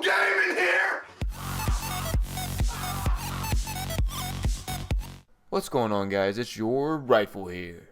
game in here! What's going on, guys? It's your Rifle here.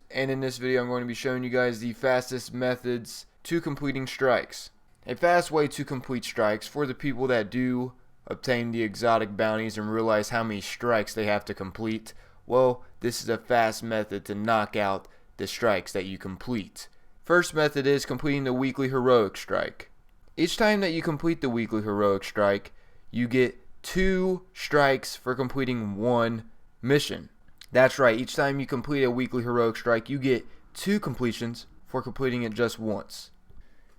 And in this video I'm going to be showing you guys the fastest methods to completing strikes. A fast way to complete strikes for the people that do obtain the exotic bounties and realize how many strikes they have to complete. Well, this is a fast method to knock out the strikes that you complete. First method is completing the weekly heroic strike. Each time that you complete the weekly heroic strike, you get 2 strikes for completing 1 mission. That's right, each time you complete a weekly heroic strike, you get 2 completions for completing it just once.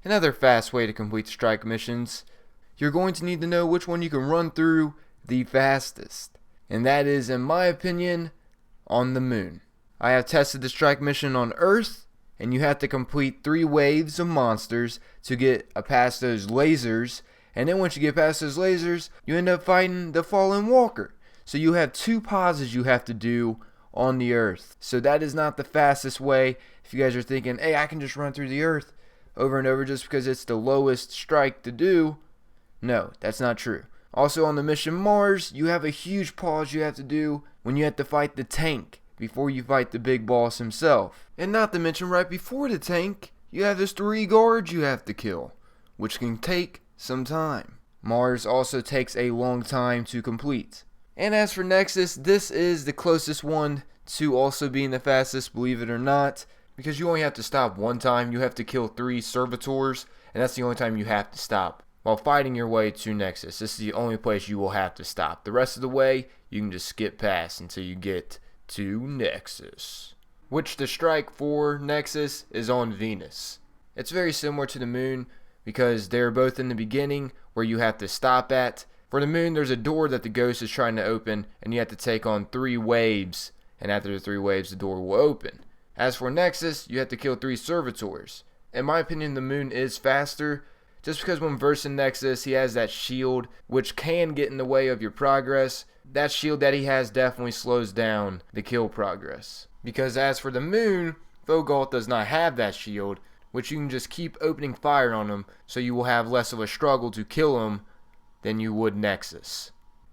Another fast way to complete strike missions, you're going to need to know which one you can run through the fastest. And that is, in my opinion, on the moon. I have tested the strike mission on Earth, and you have to complete 3 waves of monsters to get past those lasers. And then once you get past those lasers, you end up fighting the fallen walker. So you have 2 pauses you have to do on the Earth. So that is not the fastest way. If you guys are thinking, hey, I can just run through the Earth over and over just because it's the lowest strike to do. No, that's not true. Also on the mission Mars, you have a huge pause you have to do when you have to fight the tank before you fight the big boss himself. And not to mention, right before the tank, you have those 3 guards you have to kill, which can take some time. Mars also takes a long time to complete. And as for Nexus, this is the closest one to also being the fastest, believe it or not, because you only have to stop one time. You have to kill 3 servitors, and that's the only time you have to stop while fighting your way to Nexus. This is the only place you will have to stop. The rest of the way, you can just skip past until you get to Nexus, which the strike for Nexus is on Venus. It's very similar to the moon because they're both in the beginning where you have to stop at. For the moon, there's a door that the ghost is trying to open, and you have to take on 3 waves, and after the 3 waves, the door will open. As for Nexus, you have to kill 3 servitors. In my opinion, the moon is faster, just because when versing Nexus, he has that shield, which can get in the way of your progress. That shield that he has definitely slows down the kill progress. Because as for the moon, Fogalth does not have that shield, which you can just keep opening fire on him, so you will have less of a struggle to kill him than you would Nexus.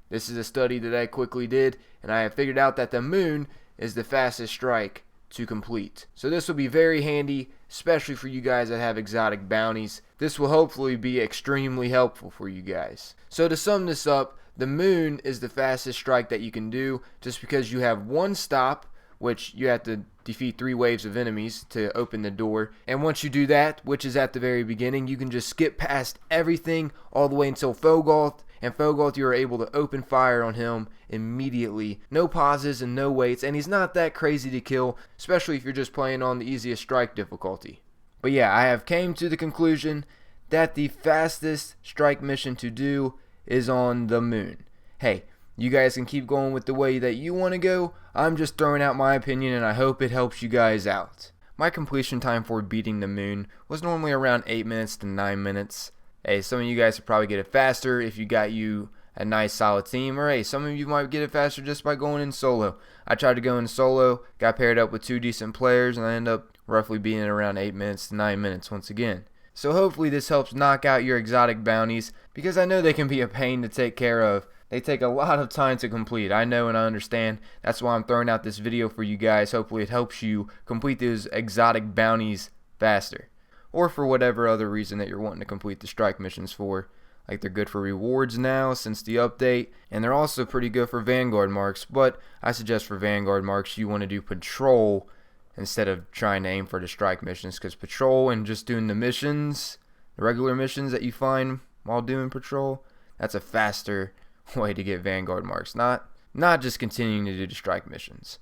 This is a study that I quickly did, and I have figured out that the moon is the fastest strike to complete. So this will be very handy, especially for you guys that have exotic bounties. This will hopefully be extremely helpful for you guys. So to sum this up, the moon is the fastest strike that you can do just because you have 1 stop, which you have to defeat 3 waves of enemies to open the door. And once you do that, which is at the very beginning, you can just skip past everything all the way until Fogalth. And Fogalth, you are able to open fire on him immediately. No pauses and no waits. And he's not that crazy to kill, especially if you're just playing on the easiest strike difficulty. But yeah, I have came to the conclusion that the fastest strike mission to do is on the moon. Hey, you guys can keep going with the way that you want to go. I'm just throwing out my opinion, and I hope it helps you guys out. My completion time for beating the moon was normally around 8 minutes to 9 minutes. Hey, some of you guys would probably get it faster if you got you a nice solid team, or hey, some of you might get it faster just by going in solo. I tried to go in solo, got paired up with 2 decent players, and I ended up roughly being at around 8 minutes to 9 minutes once again. So hopefully this helps knock out your exotic bounties, because I know they can be a pain to take care of. They take a lot of time to complete. I know and I understand. That's why I'm throwing out this video for you guys. Hopefully it helps you complete those exotic bounties faster, or for whatever other reason that you're wanting to complete the strike missions for. Like, they're good for rewards now since the update, and they're also pretty good for Vanguard marks. But I suggest for Vanguard marks you want to do patrol instead of trying to aim for the strike missions, because patrol and just doing the missions, the regular missions that you find while doing patrol, that's a faster way to get Vanguard marks, not just continuing to do the strike missions.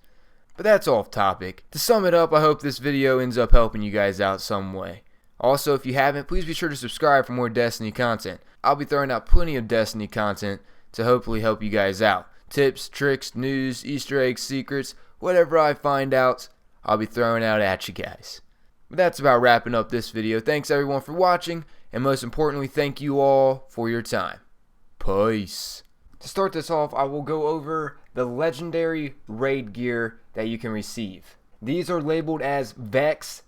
But that's off topic. To sum it up, I hope this video ends up helping you guys out some way. Also, if you haven't, please be sure to subscribe for more Destiny content. I'll be throwing out plenty of Destiny content to hopefully help you guys out. Tips, tricks, news, Easter eggs, secrets, whatever I find out, I'll be throwing out at you guys. But that's about wrapping up this video. Thanks everyone for watching, and most importantly, thank you all for your time. Peace. To start this off, I will go over the legendary raid gear that you can receive. These are labeled as Vex